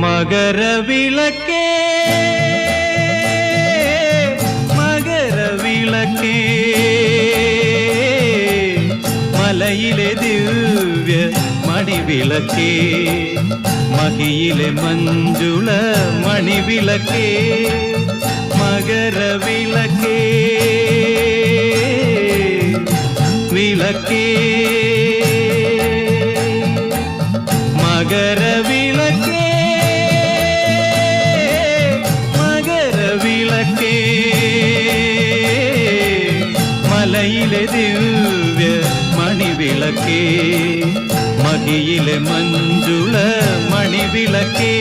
മകരവിളക്കേ മകരവിളക്കേ മലയിലെ ദിവ്യ മണിവിളക്കേ മഹിയിലെ മഞ്ജുള മണിവിളക്കേ മകരവിളക്കേ വിളക്കേ മകരവിളക്കേ മകരവിളക്കേ മലയിലെ ദിവ്യ മണിവിളക്കേ മഹിയിലെ മഞ്ജുള മണിവിളക്കേ